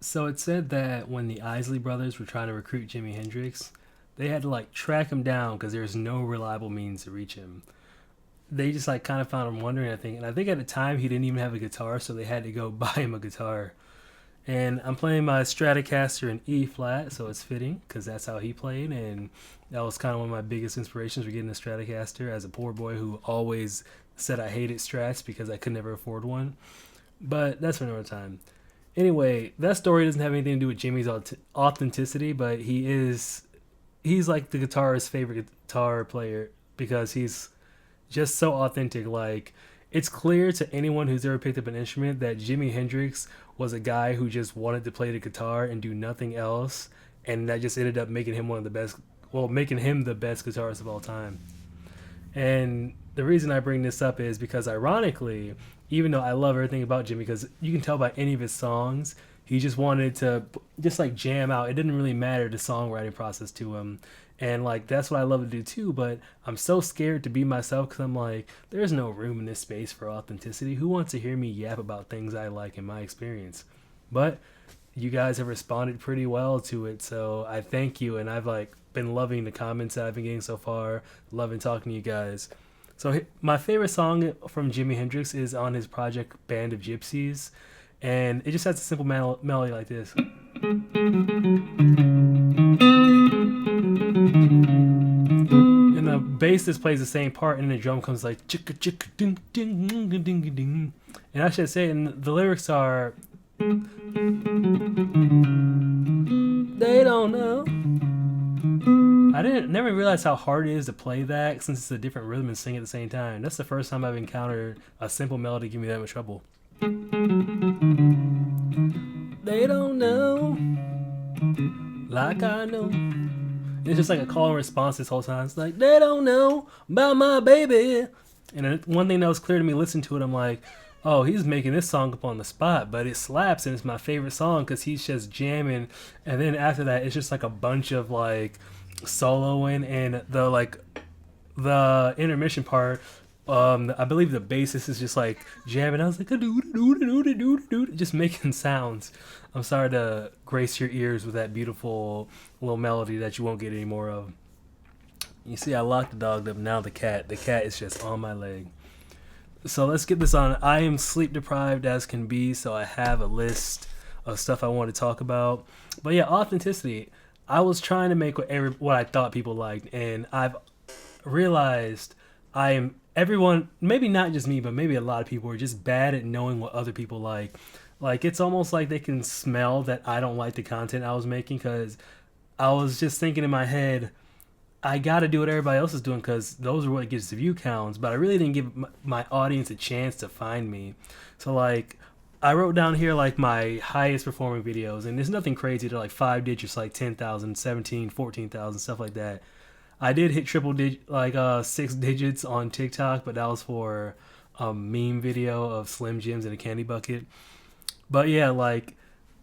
So it said that when the Isley brothers were trying to recruit Jimi Hendrix, they had to like track him down because there's no reliable means to reach him. They just like kind of found him wandering, I think. And I think at the time he didn't even have a guitar, so they had to go buy him a guitar. And I'm playing my Stratocaster in E flat, so it's fitting because that's how he played. And that was kind of one of my biggest inspirations for getting a Stratocaster as a poor boy who always said I hated Strats because I could never afford one. But that's for another time. Anyway, that story doesn't have anything to do with Jimmy's authenticity, but he's like the guitarist's favorite guitar player because he's just so authentic. Like, it's clear to anyone who's ever picked up an instrument that Jimi Hendrix was a guy who just wanted to play the guitar and do nothing else, and that just ended up making him one of the best, well, making him the best guitarist of all time. And the reason I bring this up is because, ironically, even though I love everything about Jimmy, because you can tell by any of his songs, he just wanted to just like jam out. It didn't really matter the songwriting process to him. And like that's what I love to do too, but I'm so scared to be myself because I'm like, there's no room in this space for authenticity. Who wants to hear me yap about things I like in my experience? But you guys have responded pretty well to it, so I thank you. And I've like been loving the comments that I've been getting so far, loving talking to you guys. So my favorite song from Jimi Hendrix is on his project Band of Gypsies, and it just has a simple melody like this. And the bass just plays the same part, and the drum comes like chicka chicka ding ding ding ding ding ding. And I should say, and the lyrics are, they don't know. I didn't never realize how hard it is to play that since it's a different rhythm and sing at the same time. That's the first time I've encountered a simple melody give me that much trouble. They don't know, like I know. It's just like a call and response this whole time. It's like, they don't know about my baby. And one thing that was clear to me listening to it, I'm like, oh, he's making this song up on the spot, but it slaps and it's my favorite song because he's just jamming. And then after that, it's just like a bunch of like soloing, and the intermission part, I believe the bassist is just like jamming. I was like, just making sounds. I'm sorry to grace your ears with that beautiful little melody that you won't get any more of. You see, I locked the dog up. Now the cat is just on my leg. So let's get this on. I am sleep deprived as can be, so I have a list of stuff I want to talk about. But yeah, authenticity. I was trying to make what I thought people liked, and I've realized everyone, maybe not just me, but maybe a lot of people are just bad at knowing what other people like. Like, it's almost like they can smell that I don't like the content I was making, because I was just thinking in my head, I got to do what everybody else is doing because those are what gets the view counts. But I really didn't give my audience a chance to find me. So, like, I wrote down here, like, my highest performing videos. And there's nothing crazy. They're, like, 5 digits, like 10,000, 17, 14,000, stuff like that. I did hit 6 digits on TikTok, but that was for a meme video of Slim Jims in a candy bucket. But, yeah, like,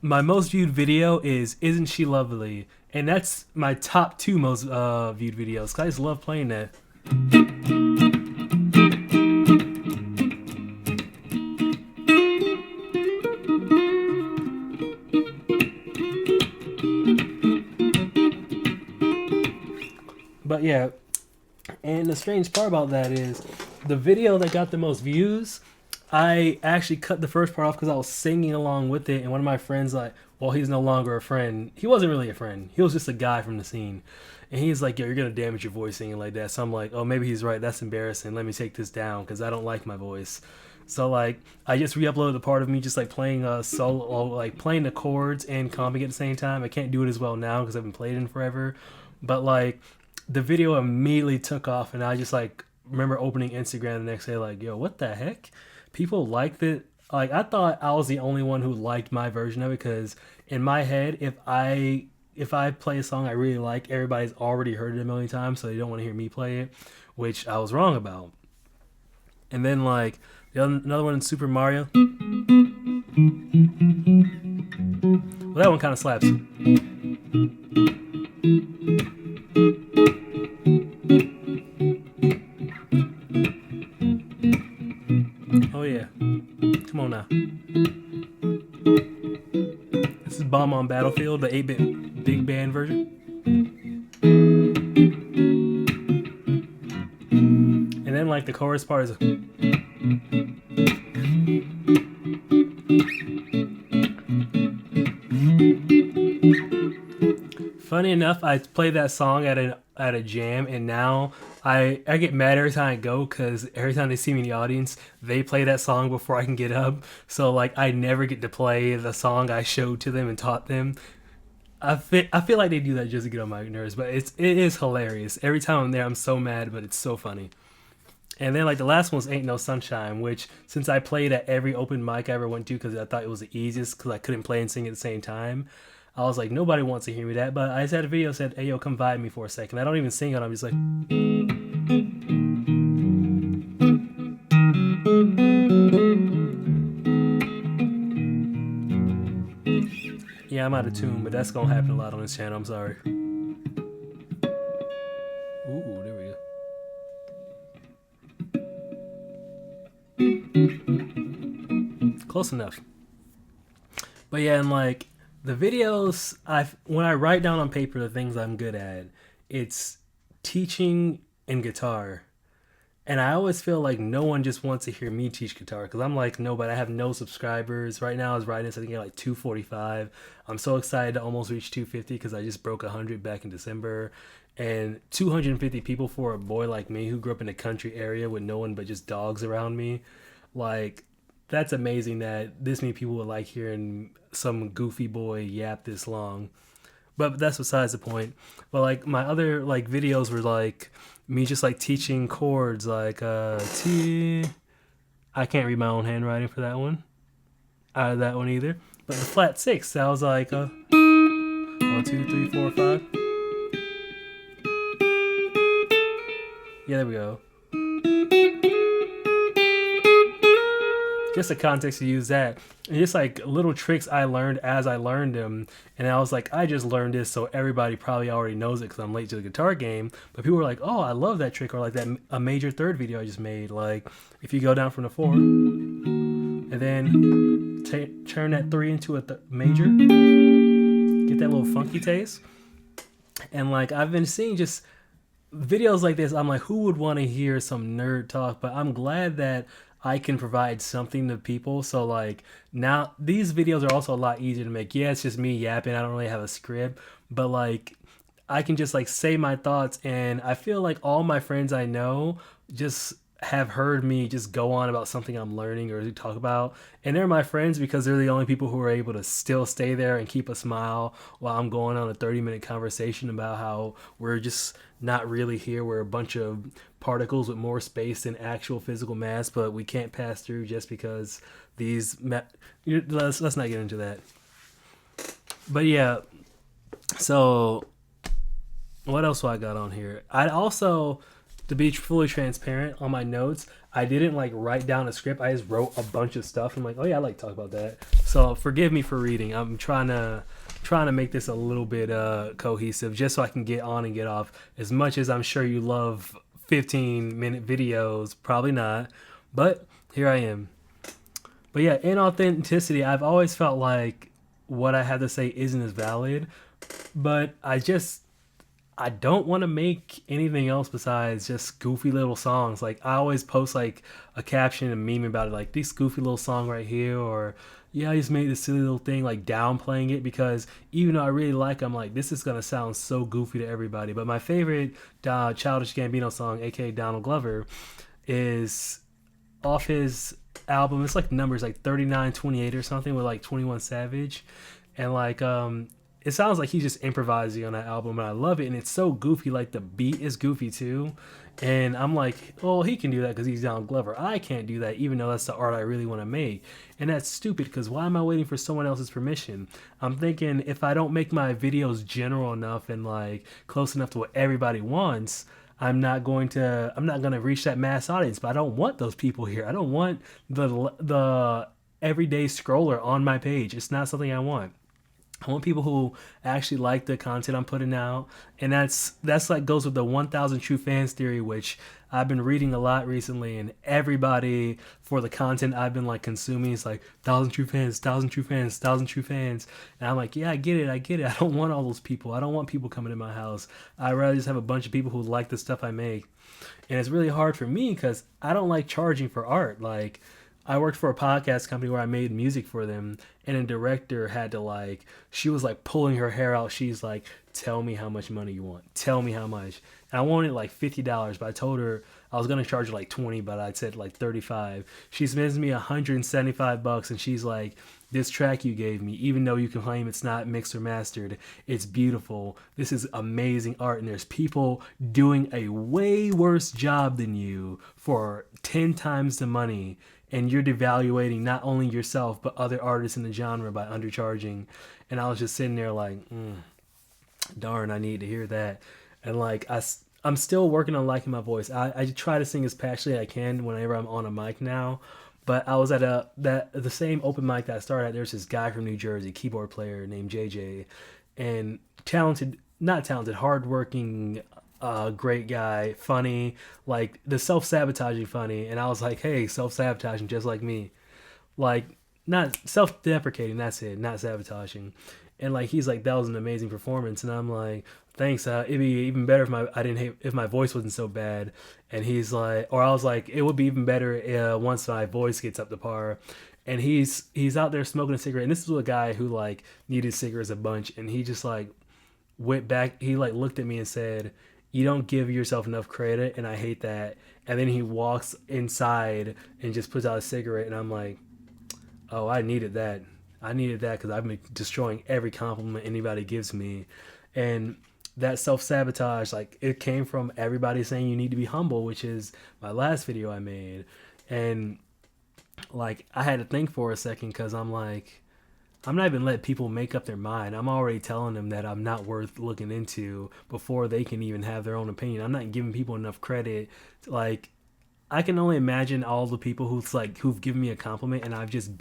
my most viewed video is Isn't She Lovely? And that's my top 2 most viewed videos, because I just love playing that. But yeah, and the strange part about that is the video that got the most views, I actually cut the first part off because I was singing along with it, and one of my friends like, well, he's no longer a friend. He wasn't really a friend. He was just a guy from the scene. And he's like, yo, you're going to damage your voice singing like that. So I'm like, oh, maybe he's right. That's embarrassing. Let me take this down because I don't like my voice. So, like, I just re-uploaded the part of me just, like, playing a solo, like, playing the chords and comping at the same time. I can't do it as well now because I haven't played in forever. But, like, the video immediately took off, and I just, like, remember opening Instagram the next day, like, yo, what the heck? People liked it. Like, I thought I was the only one who liked my version of it, because in my head, if I play a song I really like, everybody's already heard it a million times, so they don't want to hear me play it, which I was wrong about. And then, like, another one in Super Mario. Well, that one kind of slaps. Oh yeah, come on now. This is Bomb on Battlefield, the 8-bit big band version. And then like the chorus part is funny enough, I played that song at a jam, and now I get mad every time I go because every time they see me in the audience, they play that song before I can get up. So like I never get to play the song I showed to them and taught them. I feel like they do that just to get on my nerves, but it is hilarious. Every time I'm there, I'm so mad, but it's so funny. And then like the last one's Ain't No Sunshine, which since I played at every open mic I ever went to because I thought it was the easiest because I couldn't play and sing at the same time, I was like, nobody wants to hear me that. But I just had a video that said, hey, yo, come vibe me for a second. I don't even sing it. I'm just like... Yeah, I'm out of tune, but that's going to happen a lot on this channel. I'm sorry. Ooh, there we go. Close enough. But yeah, and like... the videos, when I write down on paper the things I'm good at, it's teaching and guitar. And I always feel like no one just wants to hear me teach guitar because I'm like, no, but I have no subscribers. Right now I was writing this, I think at like 245. I'm so excited to almost reach 250 because I just broke 100 back in December. And 250 people for a boy like me who grew up in a country area with no one but just dogs around me. Like... that's amazing that this many people would like hearing some goofy boy yap this long. But that's besides the point. But like my other like videos were like me just like teaching chords like T. I can't read my own handwriting for that one. That one either. But the flat 6, that was like 1, 2, 3, 4, 5. Yeah, there we go. Just the context to use that. And just like little tricks I learned as I learned them. And I was like, I just learned this, so everybody probably already knows it because I'm late to the guitar game. But people were like, oh, I love that trick. Or like a major third video I just made. Like if you go down from the 4 and then turn that 3 into a major, get that little funky taste. And like I've been seeing just videos like this. I'm like, who would want to hear some nerd talk? But I'm glad that I can provide something to people. So like now these videos are also a lot easier to make. Yeah, it's just me yapping. I don't really have a script, but like I can just like say my thoughts, and I feel like all my friends I know just have heard me just go on about something I'm learning or talk about. And they're my friends because they're the only people who are able to still stay there and keep a smile while I'm going on a 30-minute conversation about how we're just not really here. We're a bunch of particles with more space than actual physical mass, but we can't pass through just because these... let's not get into that. But yeah, so what else do I got on here? I also... to be fully transparent, on my notes, I didn't like write down a script. I just wrote a bunch of stuff. I'm like, oh yeah, I like to talk about that. So forgive me for reading. I'm trying to make this a little bit cohesive, just so I can get on and get off. As much as I'm sure you love 15-minute videos, probably not. But here I am. But yeah, inauthenticity. I've always felt like what I have to say isn't as valid, but I don't want to make anything else besides just goofy little songs. Like I always post like a caption and meme about it, like this goofy little song right here, or yeah, I just made this silly little thing, like downplaying it, because even though I really like, I'm like, this is gonna sound so goofy to everybody. But my favorite Childish Gambino song, aka Donald Glover, is off his album. It's like numbers like 3928 or something with like 21 Savage, and like it sounds like he's just improvising on that album, and I love it. And it's so goofy, like the beat is goofy too. And I'm like, oh, he can do that because he's Donald Glover. I can't do that, even though that's the art I really want to make. And that's stupid, because why am I waiting for someone else's permission? I'm thinking if I don't make my videos general enough and like close enough to what everybody wants, I'm not going to reach that mass audience. But I don't want those people here. I don't want the everyday scroller on my page. It's not something I want. I want people who actually like the content I'm putting out, and that's like goes with the 1,000 true fans theory, which I've been reading a lot recently. And everybody for the content I've been like consuming is like 1,000 true fans, 1,000 true fans, 1,000 true fans, and I'm like, yeah, I get it, I get it. I don't want all those people. I don't want people coming to my house. I'd rather just have a bunch of people who like the stuff I make, and it's really hard for me because I don't like charging for art. Like I worked for a podcast company where I made music for them, and a director had to like, she was like pulling her hair out. She's like, tell me how much money you want. Tell me how much. And I wanted like $50, but I told her I was gonna charge her like 20, but I said like 35. She spends me $175, and she's like, this track you gave me, even though you can claim it's not mixed or mastered, it's beautiful. This is amazing art, and there's people doing a way worse job than you for 10 times the money, and you're devaluating not only yourself but other artists in the genre by undercharging. And I was just sitting there like, darn, I need to hear that. And like I'm still working on liking my voice. I try to sing as passionately as I can whenever I'm on a mic now. But I was at the same open mic that I started at. There's this guy from New Jersey, keyboard player named JJ, and talented, not talented, hardworking, great guy, funny, like the self-sabotaging funny. And I was like, hey, self-sabotaging just like me, like not self-deprecating, that's it, not sabotaging. And like he's like, that was an amazing performance, and I'm like, thanks. It'd be even better if my voice wasn't so bad. And he's like, or I was like, it would be even better once my voice gets up to par. And he's out there smoking a cigarette, and this is a guy who like needed cigarettes a bunch, and he just like went back. He like looked at me and said, you don't give yourself enough credit, and I hate that. And then he walks inside and just puts out a cigarette, and I'm like, oh, I needed that. I needed that because I've been destroying every compliment anybody gives me. And that self-sabotage, like it came from everybody saying you need to be humble, which is my last video I made. And like I had to think for a second, because I'm like, I'm not even letting people make up their mind. I'm already telling them that I'm not worth looking into before they can even have their own opinion. I'm not giving people enough credit. Like I can only imagine all the people who've given me a compliment and I've just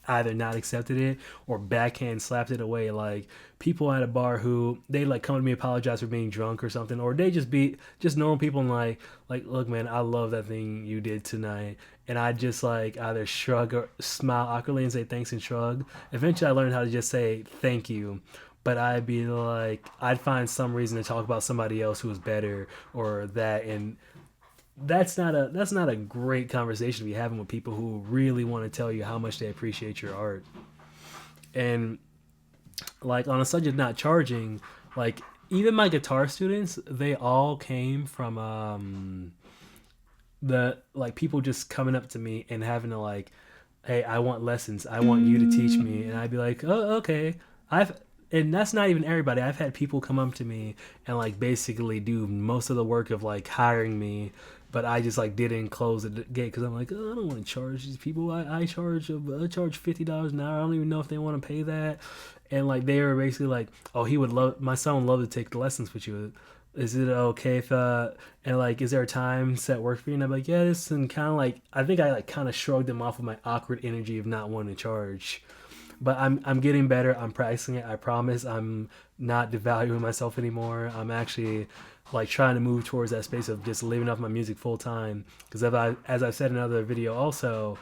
either not accepted it or backhand slapped it away. Like people at a bar who they like come to me, apologize for being drunk or something, or they just be just normal people and like look man, I love that thing you did tonight. And I just like either shrug or smile awkwardly and say thanks and shrug. Eventually I learned how to just say thank you. But I'd be like, I'd find some reason to talk about somebody else who was better or that. And that's not a great conversation to be having with people who really want to tell you how much they appreciate your art. And like on a subject of not charging, like even my guitar students, they all came from the like people just coming up to me and having to like, hey, I want lessons, I want you to teach me. And I'd be like, oh, okay. And that's not even everybody. I've had people come up to me and like basically do most of the work of like hiring me, but I just like didn't close the gate because I'm like, oh, I don't want to charge these people. I charge $50 an hour. I don't even know if they want to pay that. And like they were basically like, oh, my son would love to take the lessons with you. Is it okay if and like is there a time set work for you? And I'm like, yes. And kind of like I think I like kind of shrugged them off with my awkward energy of not wanting to charge. But I'm getting better. I'm practicing it. I promise. I'm not devaluing myself anymore. I'm actually like trying to move towards that space of just living off my music full time. Because as I've said in another video, also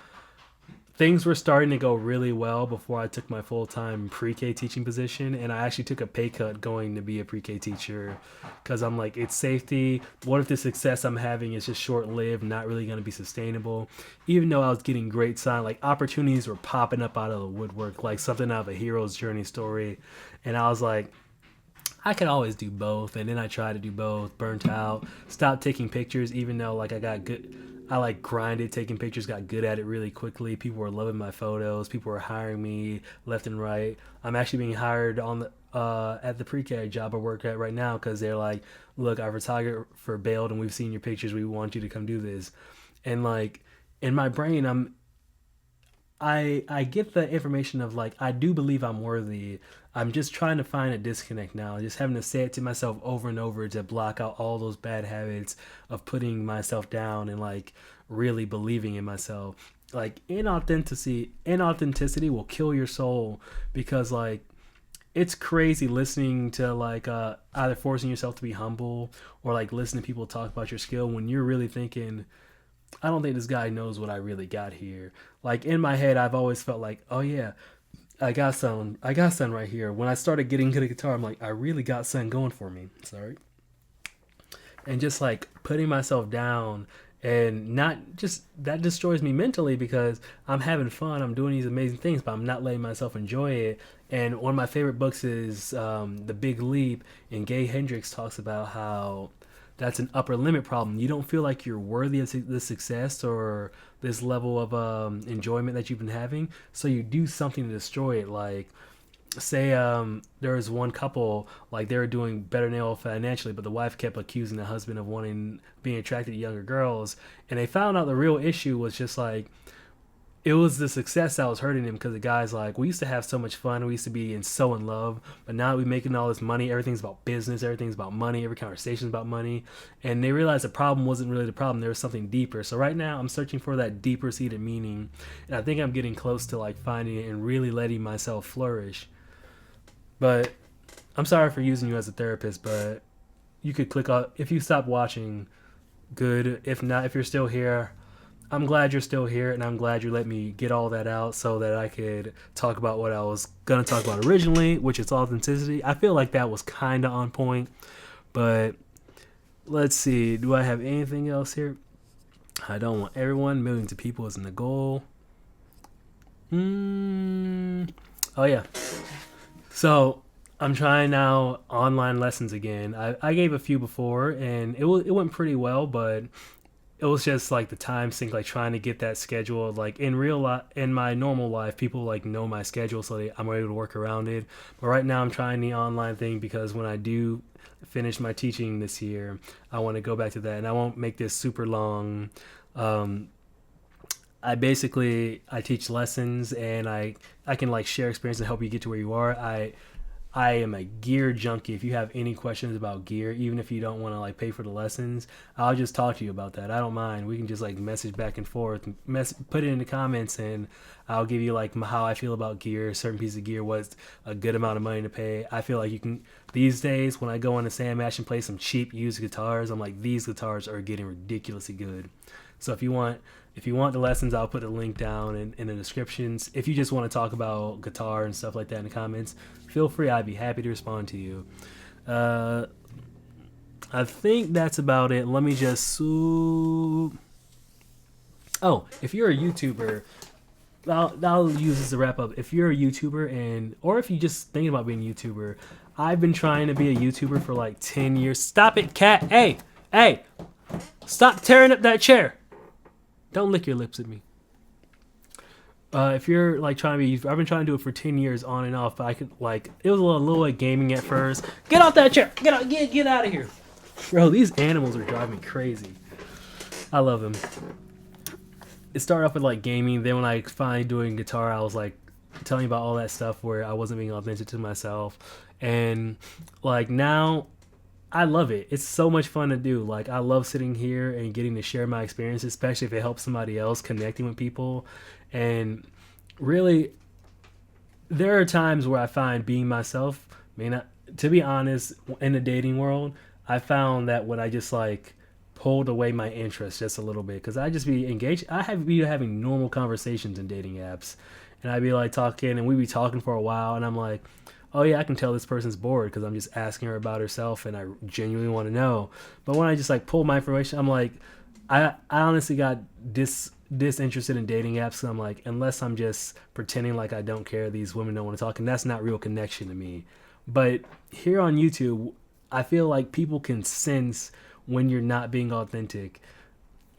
things were starting to go really well before I took my full-time pre-K teaching position, and I actually took a pay cut going to be a pre-K teacher because I'm like, it's safety. What if the success I'm having is just short-lived, not really going to be sustainable? Even though I was getting great sign, like opportunities were popping up out of the woodwork, like something out of a hero's journey story, and I was like, I could always do both. And then I tried to do both, burnt out, stopped taking pictures, even though like I like grinded taking pictures, got good at it really quickly. People were loving my photos. People were hiring me left and right. I'm actually being hired on the at the pre-K job I work at right now because they're like, look, our photographer bailed and we've seen your pictures. We want you to come do this. And like in my brain, I get the information of like, I do believe I'm worthy. I'm just trying to find a disconnect now, just having to say it to myself over and over to block out all those bad habits of putting myself down and like really believing in myself. Like inauthenticity will kill your soul because like it's crazy listening to like either forcing yourself to be humble or like listening to people talk about your skill when you're really thinking, I don't think this guy knows what I really got here. Like in my head, I've always felt like, oh yeah, I got something right here. When I started getting good at guitar, I'm like, I really got something going for me. Sorry. And just like putting myself down and not just that destroys me mentally because I'm having fun, I'm doing these amazing things, but I'm not letting myself enjoy it. And one of my favorite books is The Big Leap, and Gay Hendricks talks about how that's an upper limit problem. You don't feel like you're worthy of this success or this level of enjoyment that you've been having, so you do something to destroy it. Like say there was one couple, like they were doing better than they all financially, but the wife kept accusing the husband of wanting being attracted to younger girls, and they found out the real issue was just like it was the success that was hurting him because the guy's like, we used to have so much fun, we used to be so in love, but now we're making all this money, everything's about business, everything's about money, every conversation's about money. And they realized the problem wasn't really the problem, there was something deeper. So right now I'm searching for that deeper seated meaning, and I think I'm getting close to like finding it and really letting myself flourish. But I'm sorry for using you as a therapist, but you could click off if you stop watching. Good. If not, if you're still here, I'm glad you're still here, and I'm glad you let me get all that out so that I could talk about what I was gonna talk about originally, which is authenticity. I feel like that was kind of on point, but let's see. Do I have anything else here? I don't want everyone. Millions of people isn't the goal. Oh yeah. So I'm trying now online lessons again. I gave a few before, and it went pretty well, but it was just like the time sink, like trying to get that schedule. Like in real life, in my normal life, people like know my schedule, so I'm able to work around it. But right now, I'm trying the online thing because when I do finish my teaching this year, I want to go back to that, and I won't make this super long. I teach lessons, and I can like share experience and help you get to where you are. I am a gear junkie. If you have any questions about gear, even if you don't want to like pay for the lessons, I'll just talk to you about that. I don't mind. We can just like message back and forth, put it in the comments, and I'll give you like how I feel about gear, certain piece of gear, what's a good amount of money to pay. I feel like you can, these days when I go on to Sandmash and play some cheap used guitars, I'm like, these guitars are getting ridiculously good. So if you want the lessons, I'll put a link down in the descriptions. If you just want to talk about guitar and stuff like that in the comments, feel free. I'd be happy to respond to you. I think that's about it. Let me just... Oh, if you're a YouTuber, I'll use this to wrap up. If you're a YouTuber or if you just thinking about being a YouTuber, I've been trying to be a YouTuber for like 10 years. Stop it, cat. Hey, stop tearing up that chair. Don't lick your lips at me. If you're like trying to be, I've been trying to do it for 10 years on and off, but I could like, it was a little like gaming at first. Get off that chair. Get out of here. Bro, these animals are driving me crazy. I love them. It started off with like gaming. Then when I finally doing guitar, I was like telling you about all that stuff where I wasn't being authentic to myself. And like now, I love it. It's so much fun to do. Like I love sitting here and getting to share my experience, especially if it helps somebody else, connecting with people. And really, there are times where I find being myself, to be honest, in the dating world, I found that when I just like pulled away my interest just a little bit, because I just be engaged. Be having normal conversations in dating apps, and I'd be like talking, and we'd be talking for a while, and I'm like, oh yeah, I can tell this person's bored because I'm just asking her about herself and I genuinely want to know. But when I just like pull my information, I'm like, I honestly got disinterested in dating apps. So I'm like, unless I'm just pretending like I don't care, these women don't want to talk, and that's not real connection to me. But here on YouTube, I feel like people can sense when you're not being authentic.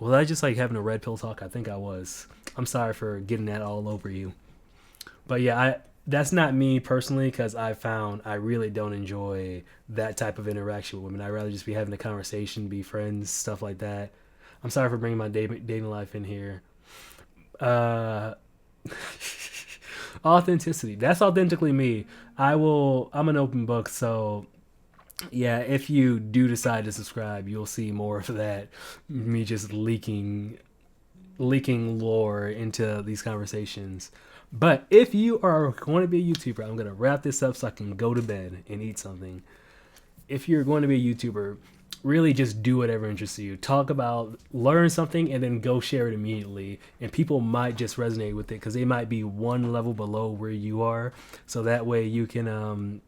Was I just like having a red pill talk? I think I was. I'm sorry for getting that all over you. But yeah, that's not me personally, because I found I really don't enjoy that type of interaction with women. I'd rather just be having a conversation, be friends, stuff like that. I'm sorry for bringing my dating life in here. Authenticity. That's authentically me. I'm an open book, so yeah, if you do decide to subscribe, you'll see more of that. Me just leaking lore into these conversations. But if you are going to be a YouTuber, I'm going to wrap this up so I can go to bed and eat something. If you're going to be a YouTuber, really just do whatever interests you. Talk about, learn something, and then go share it immediately. And people might just resonate with it because they might be one level below where you are. So that way you can,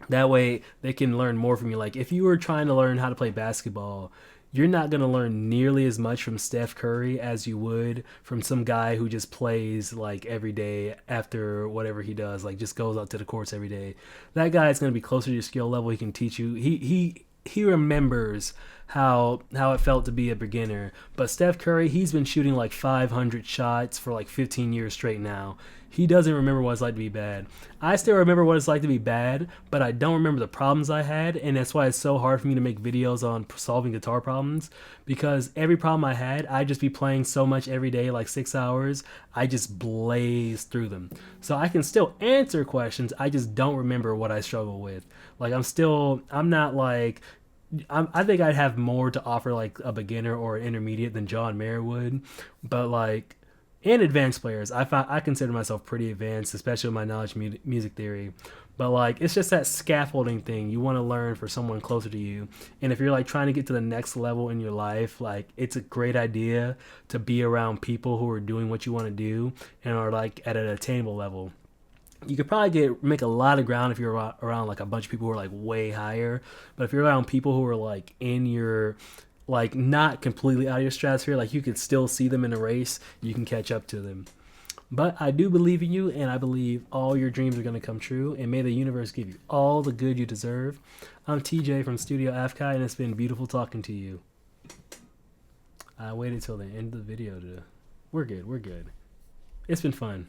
that way they can learn more from you. Like if you were trying to learn how to play basketball, you're not going to learn nearly as much from Steph Curry as you would from some guy who just plays like every day after whatever he does, like just goes out to the courts every day. That guy is going to be closer to your skill level. He can teach you. He remembers how it felt to be a beginner. But Steph Curry, he's been shooting like 500 shots for like 15 years straight now. He doesn't remember what it's like to be bad. I still remember what it's like to be bad, but I don't remember the problems I had, and that's why it's so hard for me to make videos on solving guitar problems, because every problem I had, I'd just be playing so much every day, like 6 hours, I just blaze through them. So I can still answer questions, I just don't remember what I struggle with. Like I'm not like, I think I'd have more to offer like a beginner or an intermediate than John Mayer would, but like, and advanced players, I consider myself pretty advanced, especially with my knowledge music theory. But like, it's just that scaffolding thing you want to learn for someone closer to you. And if you're like trying to get to the next level in your life, like it's a great idea to be around people who are doing what you want to do and are like at an attainable level. You could probably make a lot of ground if you're around like a bunch of people who are like way higher. But if you're around people who are like in your, like not completely out of your stratosphere, like you can still see them in a race, you can catch up to them. But I do believe in you, and I believe all your dreams are going to come true, and may the universe give you all the good you deserve. I'm TJ from Studio Afkai, and it's been beautiful talking to you. I waited till the end of the video to... We're good. It's been fun.